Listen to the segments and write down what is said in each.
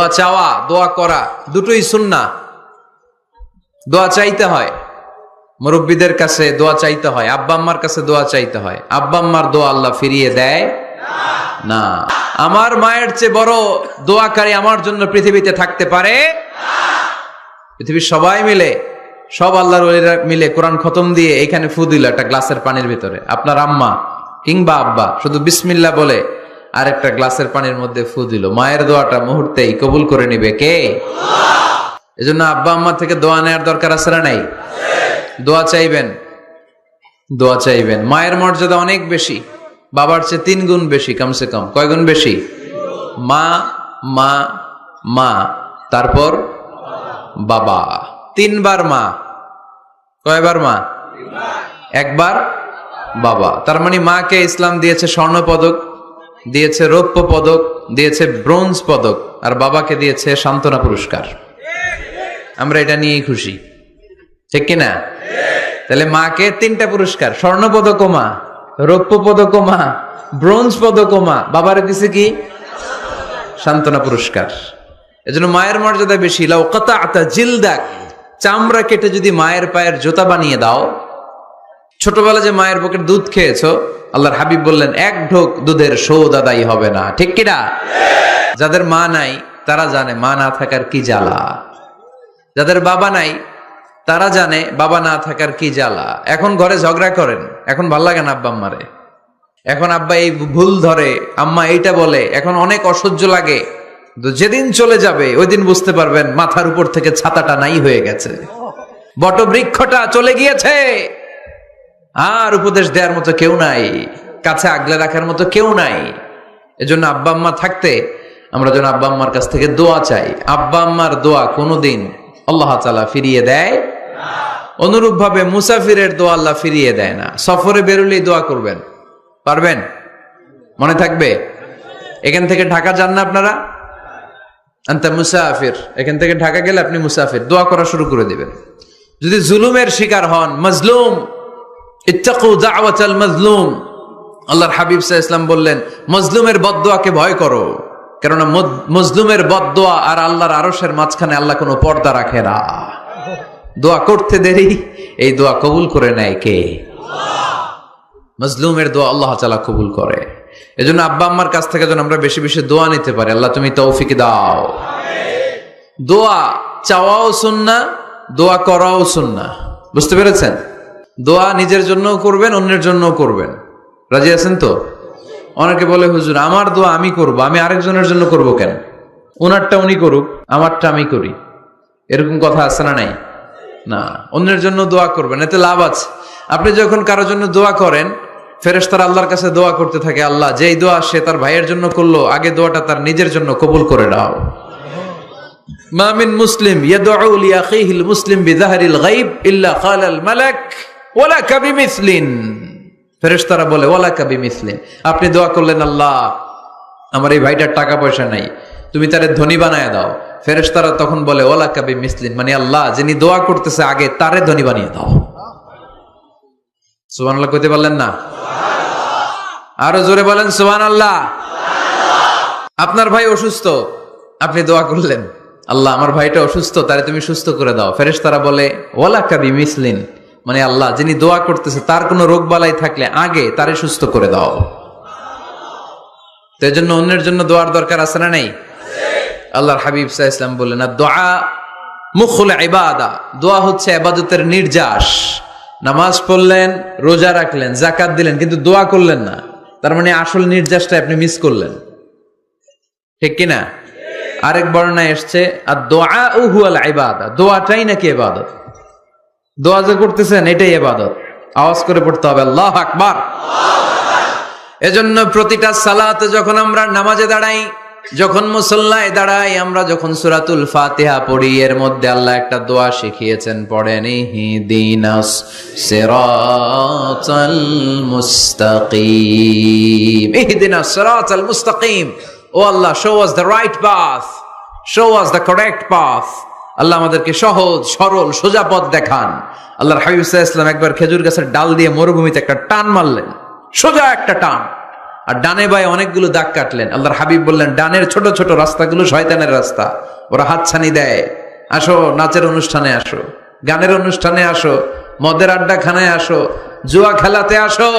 দোয়া চাওয়া, দোয়া করা দুটোই সুন্নাহ। দোয়া চাইতে হয়, মুরব্বীদের কাছে দোয়া চাইতে হয়, আব্বা আম্মার কাছে দোয়া চাইতে হয়। আব্বা আম্মার দোয়া আল্লাহ ফিরিয়ে দেয় না। আমার মায়ের চেয়ে বড় দোয়াকারী আমার জন্য পৃথিবীতে থাকতে পারে? পৃথিবীর সবাই মিলে, সব আল্লাহর ওলিরা মিলে কোরআন খতম দিয়ে এখানে ফু দিল একটা গ্লাসের পানির ভিতরে, আপনার আম্মা কিংবা আব্বা শুধু বিসমিল্লাহ বলে আর একটা গ্লাসের পানির মধ্যে ফু দিল, মায়ের দোয়াটা মুহূর্তেই কবুল করে নিবে কে? এজন্য আব্বা আম্মা থেকে দোয়া নেওয়ার দরকার আছে না নাই? দোয়া চাইবেন, দোয়া চাইবেন। মায়ের মর্যাদা অনেক বেশি, বাবার চেয়ে 3 গুণ বেশি, কমসে কম। কয় গুণ বেশি? মা মা মা, তারপর বাবা। 3 বার মা। কয়বার মা? 1 বার বাবা। তার মানে মাকে ইসলাম দিয়েছে স্বর্ণ পদক, দিয়েছে রৌপ্য পদক, দিয়েছে ব্রোঞ্জ পদক, আর বাবাকে দিয়েছে সান্ত্বনা পুরস্কার। আমরা এটা নিয়েই খুশি, ঠিক কিনা? তাহলে মাকে 3টা পুরস্কার, স্বর্ণ পদক মা, রৌপ্য পদক মা, ব্রোঞ্জ পদক মা, বাবারে দিছে কি? সান্ত্বনা পুরস্কার। এজন্য মায়ের মর্যাদা বেশি। লাউ কাতাআতা জিলদাক, চামড়া কেটে যদি মায়ের পায়ের জুতা বানিয়ে দাও। ছোটবেলা যে মায়ের বুকের দুধ খেয়েছো, আল্লাহর হাবিব বললেন 1 ঢোক দুধের শোধ আদায় হবে না, ঠিক কিনা? যাদের মা নাই তারা জানে মা না থাকার কি জ্বালা, যাদের বাবা নাই তারা জানে বাবা না থাকার কি জ্বালা। এখন ঘরে ঝগড়া করেন, এখন ভাল লাগে না আব্বা আম্মারে, এখন আব্বা এই ভুল ধরে, আম্মা এইটা বলে, এখন অনেক অসহ্য লাগে। যেদিন চলে যাবে ওই দিন বুঝতে পারবেন মাথার উপর থেকে ছাতাটা নাই হয়ে গেছে, বটবৃক্ষটা চলে গিয়েছে, আর উপদেশ দেওয়ার মতো কেউ নাই, কাছে আগলে রাখার মতো কেউ নাই। এজন্য আব্বা আম্মা থাকতে আমরা যেন আব্বা আম্মার কাছ থেকে দোয়া চাই। আব্বা আম্মার দোয়া কোনোদিন আল্লাহ তাআলা ফিরিয়ে দেয়। অনুরূপ ভাবে মুসাফিরের দোয়া আল্লাহ ফিরিয়ে দেয় না। সফরে বেরোলেই দোয়া করবেন, পারবেন? মনে থাকবে? এখান থেকে ঢাকা যান না আপনারা? আনতা মুসাফির, এখান থেকে ঢাকা গেলে আপনি মুসাফির, দোয়া করা শুরু করে দিবেন। যদি জুলুমের শিকার হন, মাজলুম, ইত্তাকু দাওয়াতাল মাজলুম, আল্লাহর হাবিব সাল্লাল্লাহু আলাইহি ওয়াসাল্লাম বললেন মজলুমের বদদোয়াকে ভয় করো, কেননা মজলুমের বদদোয়া আর আল্লাহর আরশের মাঝখানে আল্লাহ কোনো পর্দা রাখে না। দোয়া করতে দেরি, এই দোয়া কবুল করে নেয় কে? মজলুমের দোয়া আল্লাহ তাআলা কবুল করে। এজন্য আব্বা আম্মার কাছ থেকে যেন আমরা বেশি বেশি দোয়া নিতে পারি। আল্লাহ তুমি তৌফিক দাও। দোয়া চাওয়াও সুন্নাহ, দোয়া করাও সুন্নাহ। বুঝতে পেরেছেন? দোয়া নিজের জন্যও করবেন, অন্যের জন্যও করবেন। রাজি আছেন তো? অনেকে বলে হুজুর আমার দোয়া আমি করব, আমি আরেকজনের জন্য করব কেন? ওনারটা উনি করুক, আমারটা আমি করি, এরকম কথা আছে না নাই? না, অন্যের জন্য দোয়া করবেন, এতে লাভ আছে। আপনি যখন কারোর জন্য দোয়া করেন, ফেরেশতারা আল্লাহর কাছে দোয়া করতে থাকে, আল্লাহ যেই দোয়া সে তার ভাইয়ের জন্য করলো, আগে দোয়াটা তার নিজের জন্য কবুল করে দাও। মা মিন মুসলিম ইয়াদউ লিআখিহিল মুসলিম বিযাহরিল গায়ব ইল্লা ক্বালাল মালাক ওয়ালাকা বিমিসলিন। ফেরেশতারা বলে ওয়ালাকা বিমিসলিন, আপনি দোয়া করলেন আল্লাহ আমার এই ভাইটার টাকা পয়সা নাই, তুমি তারে ধনী বানায় দাও। ফেরেশতারা তখন বলে ওয়ালাকা বিমিসলিন, মানে আল্লাহ যিনি দোয়া করতেছে আগে তারে ধনী বানিয়ে দাও। সুবহানাল্লাহ কইতে পারলেন না? আরো জোরে বলেন সুবহানাল্লাহ। আপনার ভাই অসুস্থ, আপনি দোয়া করলেন আল্লাহ আমার ভাইটা অসুস্থ, তারে তুমি সুস্থ করে দাও। ফেরেশতারা বলে ওয়ালাকা বিমিসলিন, মানে আল্লাহ যিনি দোয়া করতেছে তার কোনো রোগ বালাই থাকলে আগে তারে সুস্থ করে দাও। তো এজন্য অন্যের জন্য দোয়ার দরকার আছে না নাই? আল্লাহর হাবিব সাল্লাল্লাহু আলাইহি ওয়াসাল্লাম বললেন দুআ মুখুল ইবাদা, দোয়া হচ্ছে ইবাদতের নির্যাস। নামাজ পড়লেন, রোজা রাখলেন, যাকাত দিলেন, কিন্তু দোয়া করলেন না, তার মানে আসল নির্যাসটা আপনি মিস করলেন, ঠিক কিনা? আরেক বর্ণনায় এসছে আদ-দুআউ হুয়াল ইবাদা, দোয়াটাই নাকি ইবাদত। দোয়া যে করতেছেন এটাই ইবাদত। আওয়াজ করে পড়তে হবে আল্লাহু আকবার। এজন্য প্রতিটা সালাতে যখন আমরা নামাজে দাঁড়াই, যখন মুসল্লায় দাঁড়াই, আমরা যখন সূরাতুল ফাতিহা পড়ি, এর মধ্যে আল্লাহ একটা দোয়া শিখিয়েছেন, পড়েন ইহদিনাস সিরাতাল মুস্তাকিম। ইহদিনাস সিরাতাল মুস্তাকিম, ও Allah show us the right path, show us the correct path. Allah আমাদেরকে সহজ সরল সোজা পথ দেখান। আল্লাহর হাবিব সাল্লাল্লাহু আলাইহি ওয়াসাল্লাম একবার খেজুর গাছের ডাল দিয়ে মরুভূমিতে একটা টান মারলেন, সোজা একটা টান। আর ডানে বায়ে অনেকগুলো দাগ কাটলেন। আল্লাহর হাবিব বললেন, ডানের ছোট ছোট রাস্তাগুলো শয়তানের রাস্তা, ওরা হাতছানি দেয়। আসো নাচের অনুষ্ঠানে আসো, গানের অনুষ্ঠানে আসো, মদের আড্ডাখানায় আসো, জুয়া খেলাতে আসো,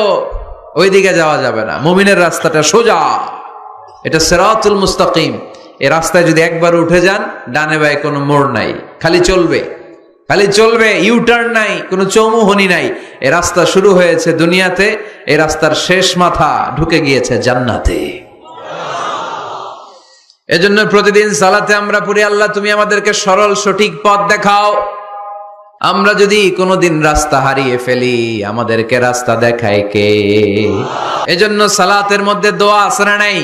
ওইদিকে যাওয়া যাবে না। মুমিনের রাস্তাটা সোজা, এটা সিরাতুল মুস্তাকিম। এই রাস্তায় যদি একবার উঠে যান, ডানে বায়ে কোনো মোড় নাই, খালি চলবে, খালি চলবে, ইউটার্ন নাই, কোনো চৌমুহনি নাই। এই রাস্তা শুরু হয়েছে দুনিয়াতে, এই রাস্তার শেষ মাথা ঢুকে গিয়েছে জান্নাতে। এজন্য প্রতিদিন সালাতে আমরা পড়ি, আল্লাহ তুমি আমাদেরকে সরল সঠিক পথ দেখাও। আমরা যদি কোনোদিন রাস্তা হারিয়ে ফেলি, আমাদেরকে রাস্তা দেখায় কে? এজন্য সালাতের মধ্যে দোয়া আছে না নাই?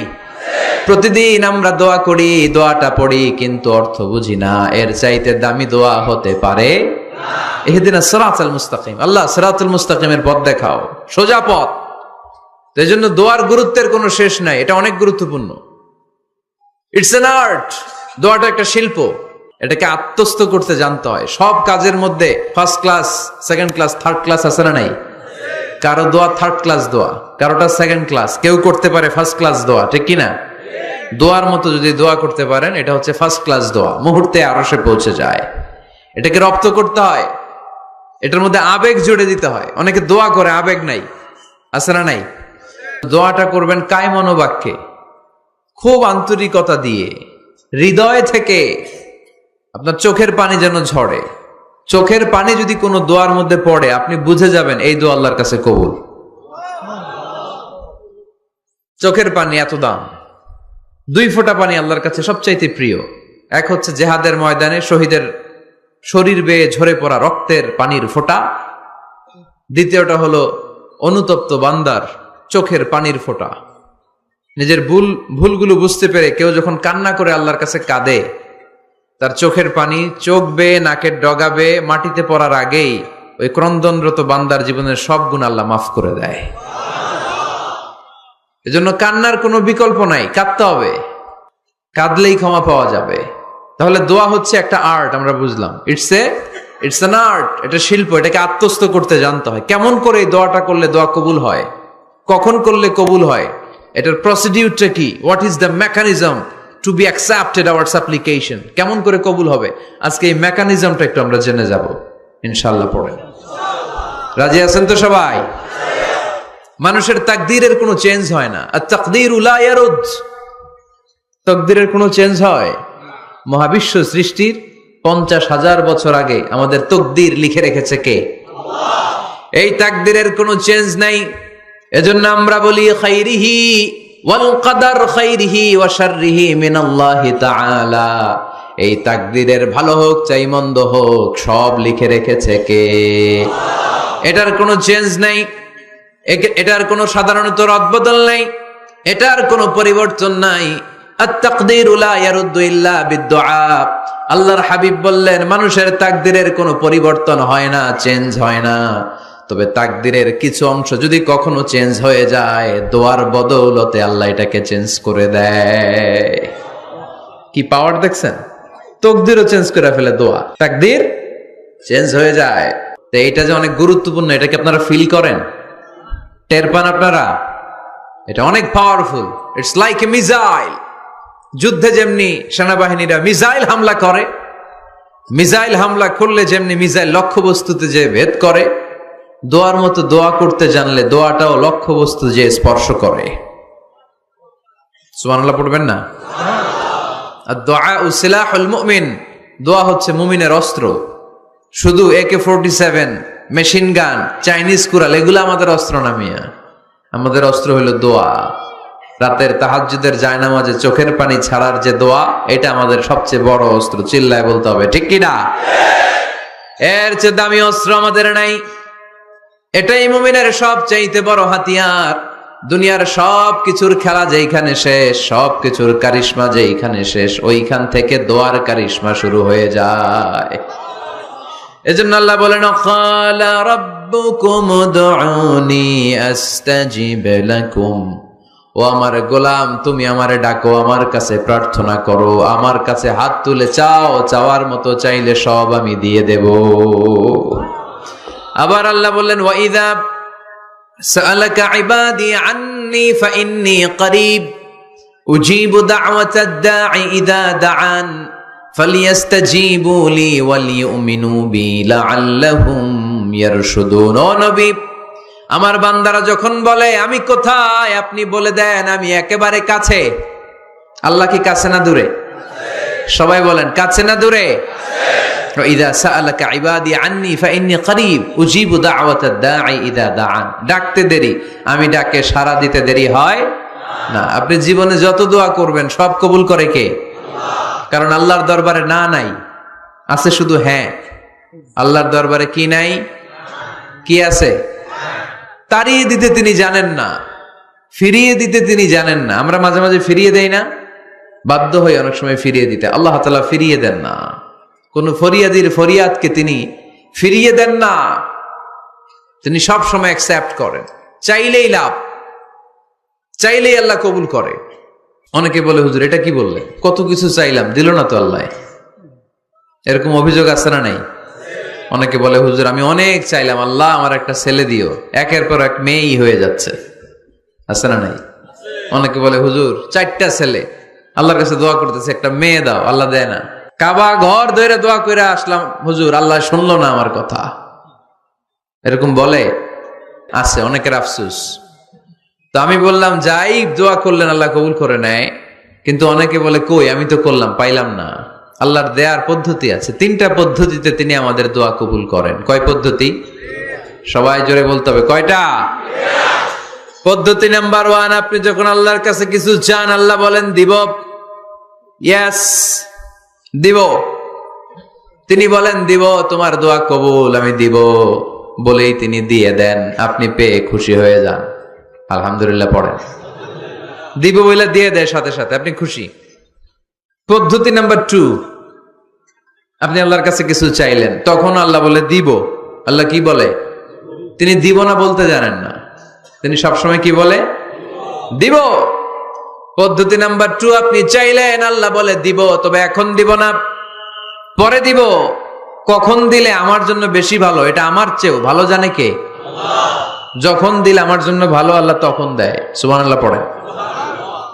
প্রতিদিন আমরা দোয়া করি, দোয়াটা পড়ি, কিন্তু অর্থ বুঝি না। এর চাইতে দামি দোয়া হতে পারে ইহদিনাস সিরাতাল মুস্তাকিম, আল্লাহ সিরাতুল মুস্তাকিমের পথ দেখাও, সোজা পথ। এই জন্য দোয়ার গুরুত্বের কোনো শেষ নাই, এটা অনেক গুরুত্বপূর্ণ। It's an art. দোয়াটা একটা শিল্প, এটাকে আত্মস্থ করতে জানতে হয়। সব কাজের মধ্যে first class, second class, third class আছে না নাই? কারো দোয়া থার্ড ক্লাস দোয়া, কারোটা সেকেন্ড ক্লাস, কেউ করতে পারে ফার্স্ট ক্লাস দোয়া, ঠিক কিনা? দোয়ার মতো যদি দোয়া করতে পারেন, এটা হচ্ছে ফার্স্ট ক্লাস দোয়া, মুহূর্তে আরশে পৌঁছে যায়। এটাকে রপ্ত করতে হয়, এটার মধ্যে আবেগ জুড়ে দিতে হয়। অনেকে দোয়া করে আবেগ নাই, আছে না নাই? দোয়াটা করবেন কায় মনোবাক্যে, খুব আন্তরিকতা দিয়ে, হৃদয় থেকে। আপনার চোখের পানি যেন ঝরে। চোখের পানি যদি কোনো দোয়ার মধ্যে পড়ে, আপনি বুঝে যাবেন এই দোয়া আল্লাহর কাছে কবুল। চোখের পানি এত দাম। 2 ফোঁটা পানি আল্লাহর কাছে সবচাইতে প্রিয়। এক হচ্ছে জেহাদের ময়দানে শহীদের শরীর বেয়ে ঝরে পড়া রক্তের পানির ফোঁটা, দ্বিতীয়টা হলো অনুতপ্ত বান্দার চোখের পানির ফোঁটা। নিজের ভুলগুলো বুঝতে পেরে কেউ যখন কান্না করে আল্লাহর কাছে কাঁদে, তার চোখের পানি চোখ বেয়ে নাকের ডগা বেয়ে মাটিতে পড়ার আগেই ওই ক্রন্দনরত বান্দার জীবনের সব গুণ আল্লাহ মাফ করে দেয়। এজন্য কান্নার কোনো বিকল্প নাই, কাঁদতে হবে, কাঁদলেই ক্ষমা পাওয়া যাবে। তাহলে দোয়া হচ্ছে একটা আর্ট, আমরা বুঝলাম। ইটস অ্যান আর্ট, এটা শিল্প, এটাকে আত্মস্থ করতে জানতে হয়। কেমন করে এই দোয়াটা করলে দোয়া কবুল হয়, কখন করলে কবুল হয়, এটার প্রসিডিউরটা কি, what is the mechanism two be accepted hour সাপ্লিকেশন, কেমন করে কবুল হবে, আজকে এই মেকানিজমটা একটু আমরা জেনে যাব ইনশাআল্লাহ। পড়েন, রাজি আছেন তো সবাই? মানুষের তাকদীরের কোনো চেঞ্জ হয় না। আর তাকদীরু লা ইয়ারুদ, তাকদীরের কোনো চেঞ্জ হয়? মহাবিশ্ব সৃষ্টির 50,000 বছর আগে আমাদের তাকদীর লিখে রেখেছে কে? আল্লাহ। এই তাকদীরের কোনো চেঞ্জ নাই। এজন্য আমরা বলি খাইরিহি ওয়াল কদর খাইরিহি ওয়া শাররিহি মিনাল্লাহি তাআলা। এই তাকদীরের ভালো হোক চাই মন্দ হোক, সব লিখে রেখেছে কে? আল্লাহ। এটার কোনো চেঞ্জ নাই, এটার কোনো সাধারণত রদবদল নাই, এটার কোনো পরিবর্তন নাই। আত-তাকদীরু লা ইয়ারুদ্দু ইল্লা বিদ-দুআ। আল্লাহর হাবিব বললেন, মানুষের তাকদীরের কোনো পরিবর্তন হয় না, চেঞ্জ হয় না। তবে তাকদীরের কিছু অংশ যদি কখনো চেঞ্জ হয়ে যায়, দোয়ার বদৌলতে আল্লাহ এটাকে চেঞ্জ করে দেয়। কি পাওয়ার দেখছেন? তাকদীরও চেঞ্জ করে ফেলে দোয়া, তাকদীর চেঞ্জ হয়ে যায়। তো এটা যে অনেক গুরুত্বপূর্ণ, এটাকে আপনারা ফিল করেন, টের পান আপনারা? এটা অনেক powerful. It's like a missile. যুদ্ধে যেমনি সেনাবাহিনীরা মিসাইল হামলা করে, মিসাইল হামলা করলে যেমনি মিসাইল লক্ষ্যবস্তুতে যে ভেদ করে, দোয়ার মতো দোয়া করতে জানলে দোয়াটাও লক্ষ্যবস্তু যে স্পর্শ করে। সুবহানাল্লাহ পড়বেন না? আদ-দুআ সিলাহুল মুমিন। দোয়া হচ্ছে মুমিনের অস্ত্র। শুধু AK-47, machine gun, Chinese Corel এগুলো আমাদের অস্ত্র না মিয়া। আমাদের অস্ত্র হলো দোয়া। রাতের তাহাজ্জুদের জায়নামাজে চোখের পানি ছাড়ার যে দোয়া, এটা আমাদের সবচেয়ে বড় অস্ত্র। চিল্লায় বলতে হবে, ঠিক কি না? এর চেয়ে দামি অস্ত্র আমাদের নাই। এটাই মুমিনের সবচাইতে বড় হাতিয়ার। দুনিয়ার সব কিছুর খেলা যেইখানে শেষ, সব কিছুর কারিশমা যেইখানে শেষ, ওইখান থেকে দোয়ার কারিশমা শুরু হয়ে যায়। এজন্য আল্লাহ বলেন, ক্বালা রাব্বুকুম উদউনি আস্তাজিব লাকুম। ও আমার গোলাম, তুমি আমারে ডাকো, আমার কাছে প্রার্থনা করো, আমার কাছে হাত তুলে চাও, চাওয়ার মতো চাইলে সব আমি দিয়ে দেব। আবার আল্লাহ বললেন, ওয়াইদা সাআলাকা ইবাদি আন্নী ফাইন্নী করিব উজিবু দাওয়াতাদ দাঈ ইযা দাআন ফালিয়াস্তাজিবু লি ওয়ালিউমিনু বি লাআল্লাহুম ইয়ারশুদুন। ও নবী, আমার বান্দারা যখন বলে আমি কোথায়, আপনি বলে দেন আমি একেবারে কাছে। আল্লাহ কি কাছে না দূরে? সবাই বলেন কাছে না দূরে? ইযা সাআলাকা ইবাদি আন্নী ফাইন্নী করিব উজিবু দাওয়াতাদ দাঈ ইযা দাআন। ডাকতে দেরি, আমি ডাকে সাড়া দিতে দেরি হয় না। আপনি জীবনে যত দোয়া করবেন সব কবুল করে কে? কারণ আল্লাহর দরবারে না নাই, আছে শুধু হ্যাঁ। আল্লাহর দরবারে কি নাই? কি আছে? তাড়িয়ে দিতে তিনি জানেন না, ফিরিয়ে দিতে তিনি জানেন না। আমরা মাঝে মাঝে ফিরিয়ে দেই না, বাধ্য হই অনেক সময় ফিরিয়ে দিতে। আল্লাহ তাআলা ফিরিয়ে দেন না, কোন ফরিয়াদির ফরিয়াদকে তিনি ফিরিয়ে দেন না, তিনি সব সময় অ্যাকসেপ্ট করেন। চাইলেই লাভ, চাইলেই আল্লাহ কবুল করে। অনেকে বলে হুজুর এটা কি বললেন, কত কিছু চাইলাম দিল না তো আল্লাহ। এরকম অভিযোগ আছে না নাই? অনেকে বলে হুজুর আমি অনেক চাইলাম, আল্লাহ আমার একটা ছেলে দিও, একের পর এক মেয়েই হয়ে যাচ্ছে। আছে না নাই? অনেকে বলে হুজুর 4টা ছেলে, আল্লাহর কাছে দোয়া করতেছে একটা মেয়ে দাও, আল্লাহ দেয় না। কাবা ঘর ধরে দোয়া করে আসলাম, হুজুর আল্লাহ শুনলো না আমার কথা। এরকম বলে, আছে অনেকের আফসোস। তো আমি বললাম যাই দোয়া করলেন আল্লাহ কবুল করে নেয়, কিন্তু অনেকে বলে কই আমি তো করলাম পাইলাম না। আল্লাহর দেয়ার পদ্ধতি আছে, 3টা পদ্ধতিতে তিনি আমাদের দোয়া কবুল করেন। কয় পদ্ধতি? সবাই জোরে বলতে হবে, কয়টা? পদ্ধতি নাম্বার 1, আপনি যখন আল্লাহর কাছে কিছু চান আল্লাহ বলেন দিব, ইয়েস দিব। তিনি বলেন দিব, তোমার দোয়া কবুল, আমি দিব বলেই তিনি দিয়ে দেন। আপনি পেয়ে খুশি হয়ে যান, আলহামদুলিল্লাহ পড়েন। দিব বলে দিয়ে দেয় সাথে সাথে, আপনি খুশি। পদ্ধতি নাম্বার 2, আপনি আল্লাহর কাছে কিছু চাইলেন, তখন আল্লাহ বলে দিব। আল্লাহ কি বলে? তিনি দিব না বলতে জানেন না, তিনি সবসময় কি বলে? দিব। পদ্ধতি নাম্বার 2, আপনি চাইলেন আল্লাহ বলে দিব, তবে এখন দিব না, পরে দিব। কখন দিলে আমার জন্য বেশি ভালো, এটা আমার চেয়েও ভালো জানে কে? যখন দিলে আমার জন্য ভালো আল্লাহ তখন দেয়। সুবহানাল্লাহ পড়েন।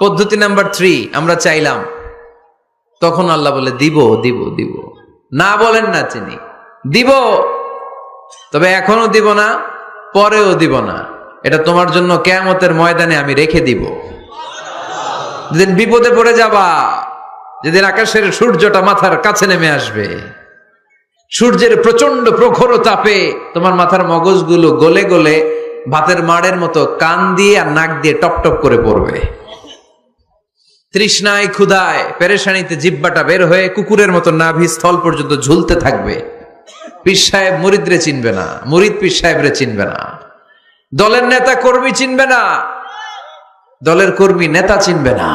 পদ্ধতি নাম্বার 3, আমরা চাইলাম, তখন আল্লাহ বলে দিব দিব দিব, না বলেন না তিনি দিব, তবে এখনো দিব না, পরেও দিব না, এটা তোমার জন্য কিয়ামতের ময়দানে আমি রেখে দিব। যেদিন বিপদে পড়ে যাবা, যেদিন আকাশের সূর্যটা মাথার কাছে নেমে আসবে, সূর্যের প্রচন্ড প্রখর তাপে তোমার মাথার মগজগুলো গলে গলে ভাতের মাড়ের মতো কান দিয়ে আর নাক দিয়ে টপ টপ করে পড়বে। তৃষ্ণায় ক্ষুধায় পেরেশানিতে জিহ্বাটা বের হয়ে কুকুরের মতো নাভি স্থল পর্যন্ত ঝুলতে থাকবে। পীর সাহেব মুরিদরে চিনবে না, মুরিদ পীর সাহেবরে চিনবে না, দলের নেতা কর্মী চিনবে না, দলের কর্মী নেতা চিনবে না,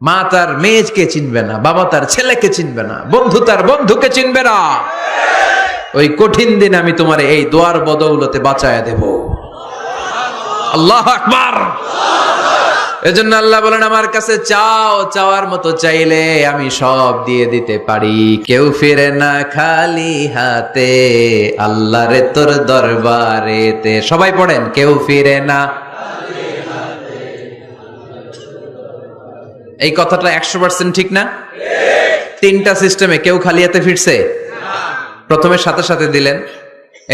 মা তার মেয়েকে চিনবে না, বাবা তার ছেলেকে চিনবে না, বন্ধু তার বন্ধুকে চিনবে না। ওই কঠিন দিন আমি তোমার এই দোয়ার বদৌলতে বাঁচায়া দেব। আল্লাহু আকবার। এজন্য আল্লাহ বলেন আমার কাছে চাও, চাওয়ার মতো চাইলে আমি সব দিয়ে দিতে পারি। কেউ ফিরে না খালি হাতে, আল্লাহরে তোর দরবারেতে। সবাই পড়েন, কেউ ফিরে না। এই কথাটা 100% ঠিক না? 3টা সিস্টেমে কেউ খালি হাতে ফিরছে? প্রথমে সাথে সাথে দিলেন,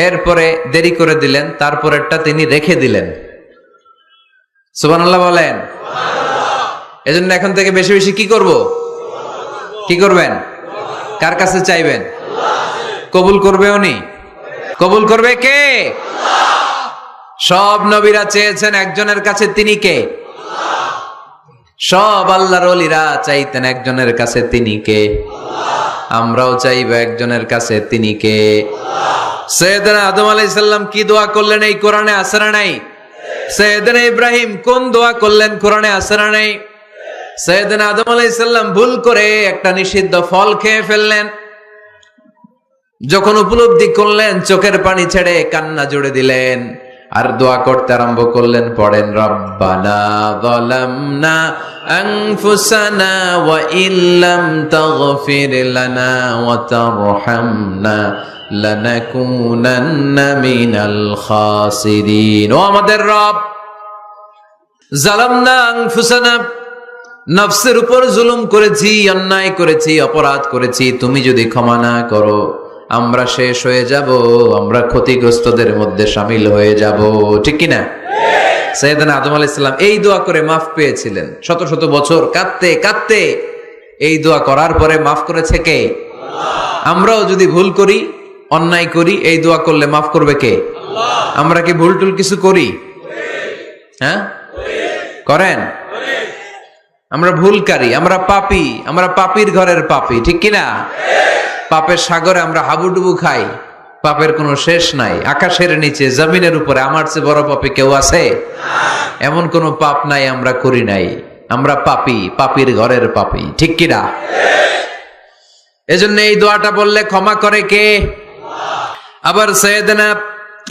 এরপরে দেরি করে দিলেন, তারপরেরটা তিনি রেখে দিলেন। সুবহানাল্লাহ বলেন। এজন্য এখন থেকে বেশি বেশি কি করব? কি করবেন? কার কাছে চাইবেন? কবুল করবে উনি? কবুল করবে কে? সব নবীরা চেয়েছেন একজনের কাছে, তিনি কে? সব আল্লাহর ওলিরা চাইতেন একজনের কাছে, তিনি কে? আমরাও চাইবো একজনের কাছে, তিনি কে? সাইয়েদনা আদম আলাইহিস সালাম কি দোয়া করলেন এই কোরআনে আছে না নাই? সাইয়েদনা ইব্রাহিম কোন দোয়া করলেন কোরআনে আছে না নাই? সাইয়েদনা আদম আলাইহিস সালাম ভুল করে একটা নিষিদ্ধ ফল খেয়ে ফেললেন, যখন উপলব্ধি করলেন চোখের পানি ছেড়ে কান্না জুড়ে দিলেন, আর দোয়া করতে আরম্ভ করলেন। পড়েন, রব্বানা যালামনা আনফুসানা ওয়া ইল্লাম তাগফির লানা ওয়া তারহামনা লানাকুনান্না মিনাল খাসিরিন। ও আমাদের রব, যালামনা আনফুসানা, নফসের উপর জুলুম করেছি, অন্যায় করেছি, অপরাধ করেছি। তুমি যদি ক্ষমা না করো আমরা শেষ হয়ে যাব, আমরা ক্ষতিগ্রস্তদের মধ্যে শামিল হয়ে যাব। ঠিক কি না? সাইয়েদনা আদম আলাইহিস সালাম এই দোয়া করে মাফ পেয়েছিলেন। শত শত বছর কাঁদতে কাঁদতে এই দোয়া করার পরে মাফ করেছে কে? আল্লাহ। আমরাও যদি ভুল করি, অন্যায় করি, এই দোয়া করলে মাফ করবে কে? আল্লাহ। আমরা কি ভুল টুল কিছু করি? হ্যাঁ, করেন? আমরা ভুলকারী, আমরা পাপী, আমরা পাপীর ঘরের পাপী। ঠিক কিনা? পাপের সাগরে আমরা হাবুডুবু খাই, পাপের কোনো শেষ নাই। আকাশের নিচে, জমিনের উপরে আমার চেয়ে বড় পাপী কেউ আছে? এমন কোনো পাপ নাই আমরা করি নাই। আমরা পাপী, পাপীর ঘরের পাপী। ঠিক কিনা? এজন্য এই দোয়াটা বললে ক্ষমা করে কে? আবার সাইয়েদনা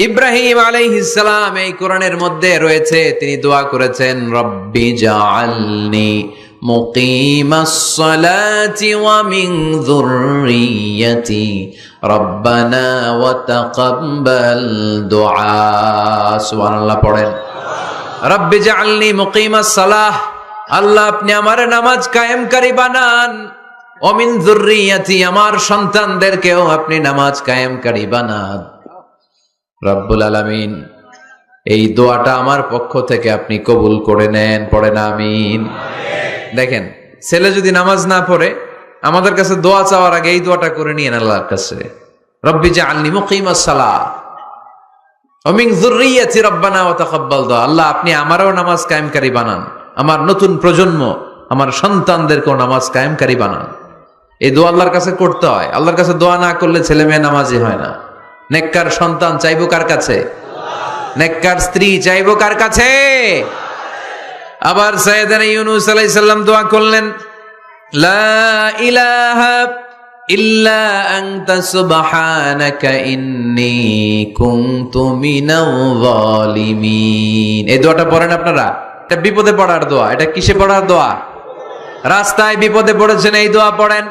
ইব্রাহিম আলাইহিস সালাম এই কোরআনের মধ্যে রয়েছে, তিনি দোয়া করেছেন, রব্বি জাআলনি মুকিমাস সালাতি ওয়া মিন যুররিয়্যাতি রব্বানা ওয়া তাকাব্বাল দুআ। সুবহানাল্লাহ পড়েন। রব্বি জাআলনি মুকিমাস সালাহ, আল্লাহ আপনি আমার নামাজ কায়েমকারী বানান। ওয়া মিন যুররিয়্যাতি, আমার সন্তানদেরকেও আপনি নামাজ কায়েমকারী বানান। রব্বুল আলামিন, এই দোয়াটা আমার পক্ষ থেকে আপনি কবুল করে নেন। পড়েন আমিন। দেখেন, ছেলে যদি নামাজ না পড়ে আমাদের কাছে দোয়া চাওয়ার আগে এই দোয়াটা করে নিয়েন আল্লাহর কাছে, রব্বি জাআলনি মুকিমাস সালাহ ওয়া মিন যুররিয়্যাতি রব্বানা ওয়া তাকাব্বাল দুআ। আল্লাহ আপনি আমারও নামাজ কায়েমকারী বানান, আমার নতুন প্রজন্ম, আমার সন্তানদেরকেও নামাজ কায়েমকারী বানান। এই দোয়া আল্লাহর কাছে করতে হয়। আল্লাহর কাছে দোয়া না করলে ছেলে মেয়ে নামাজি হয় না। নেককার সন্তান চাইবো কার কাছে? নেককার স্ত্রী চাইবো কার কাছে? আবার সাইয়েদনা ইউনূস আলাইহিস সালাম দোয়া করলেন, লা ইলাহা ইল্লা আনতা সুবহানাকা ইন্নী কুনতু মিনাল যালিমিন। এই দোয়াটা পড়েন আপনারা। এটা বিপদে পড়ার দোয়া। এটা কিসে পড়ার দোয়া? রাস্তায় বিপদে পড়েছেন, এই দোয়া পড়েন।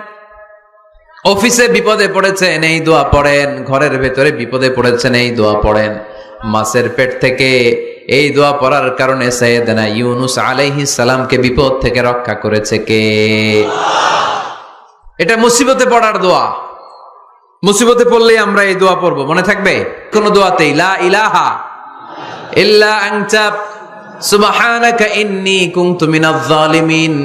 অফিসে বিপদে পড়েছেন, এই দোয়া পড়েন। ঘরের ভেতরে বিপদে পড়েছেন, এই দোয়া পড়েন। মাছের পেট থেকে এই দোয়া পড়ার কারণে সাইয়েদনা ইউনূস আলাইহিস সালামকে বিপদ থেকে রক্ষা করেছে কে? এটা মুসিবতে পড়ার দোয়া। মুসিবতে পড়লেই আমরা এই দোয়া পড়বো, মনে থাকবে? কোন দোয়াতেই লা ইলাহা ইল্লা আনতা সুবহানাকা ইন্নী কুনতু মিনাজ জালিমিন,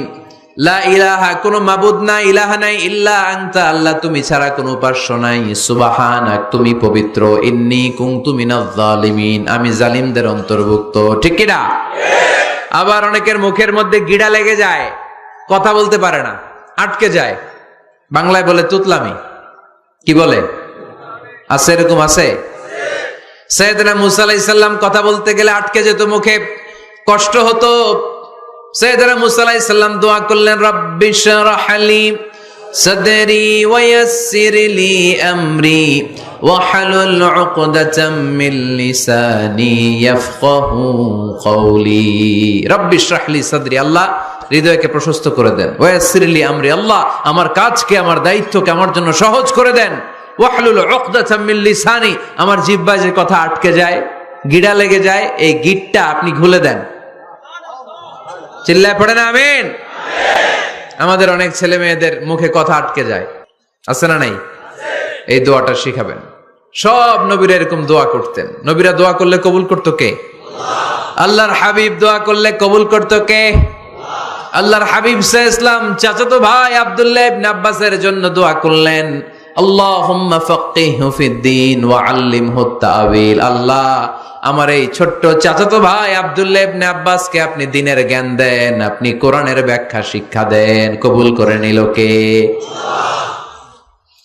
লা ইলাহা, কোনো মাবুদ নাই, ইলাহা নাই, ইল্লা আনতা, আল্লাহ তুমি ছাড়া কোনো উপাস্য নাই, সুবহানাক, তুমি পবিত্র, ইন্নী কুনতু মিনাজ জালিমিন, আমি জালিমদের অন্তর্ভুক্ত। ঠিক কি না? আবার অনেকের মুখের মধ্যে গিড়া লেগে যায়, কথা বলতে পারে না, আটকে যায়। বাংলায় বলে তুতলামি। কি বলে? আছে, এরকম আছে। সাইয়েদনা মূসা আলাইহিস সালাম কথা বলতে গেলে আটকে যেত, মুখে কষ্ট হতো। সাইয়েদনা মূসা আলাইহিস সালাম দোয়া করলেন, রব্বি শরহ লি সাদরি ওয়া ইয়াসসির লি আমরি ওয়াহলুল উকদাতাম মিন লিসানি ইয়াফকাহু কওলি। রব্বি শরহ লি সাদরি, আল্লাহ হৃদয়কে প্রশস্ত করে দেন। ওয়া ইয়াসসির লি আমরি, আল্লাহ আমার কাজকে, আমার দায়িত্বকে আমার জন্য সহজ করে দেন। ওয়াহলুল উকদাতাম মিন লিসানি, আমার জিহ্বায় যে কথা আটকে যায়, গিড়া লেগে যায়, এই গিটটা আপনি খুলে দেন। চিল্লায় পড়েন আমিন। আমাদের অনেক ছেলে মেয়েদের মুখে কথা আটকে যায়, আছে না নাই? এই দোয়াটা শিখাবেন। সব নবীরা এরকম দোয়া করতেন। নবীরা দোয়া করলে কবুল করতো কে? আল্লাহর হাবিব দোয়া করলে কবুল করতো কে? আল্লাহর হাবিব সাল্লাল্লাহু আলাইহি ওয়াসাল্লাম চাচাতো ভাই আব্দুল্লাহ ইবনে আব্বাসের জন্য দোয়া করলেন, আল্লাহুম্মা ফাক্কিহহু ফিদ্দীন ওয়া আল্লিমহু তা'ওয়িল। আল্লাহ আমার এই ছোট্ট চাচাতো ভাই আব্দুল্লাহ ইবনে আব্বাসকে আপনি দ্বীনের জ্ঞান দেন, আপনি কোরআনের ব্যাখ্যা শিক্ষা দেন। কবুল করে নিল কে?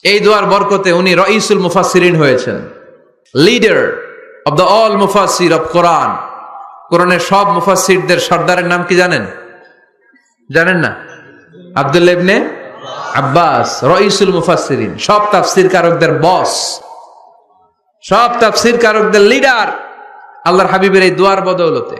এই দোয়ার বরকতে উনি রাইসুল মুফাসসিরিন হয়েছেন, লিডার অফ দ্য অল মুফাসসির অফ কোরআন। কোরআনের সব মুফাসসিরদের সর্দারের নাম কি জানেন? জানেন না? আব্দুল্লাহ ইবনে আব্বাস, রাইসুল মুফাসসিরিন, সব তাফসীর কারকদের বস, সব তাফসীর কারকদের লিডার। আল্লাহর হাবিবের এই দোয়ার বদৌলতে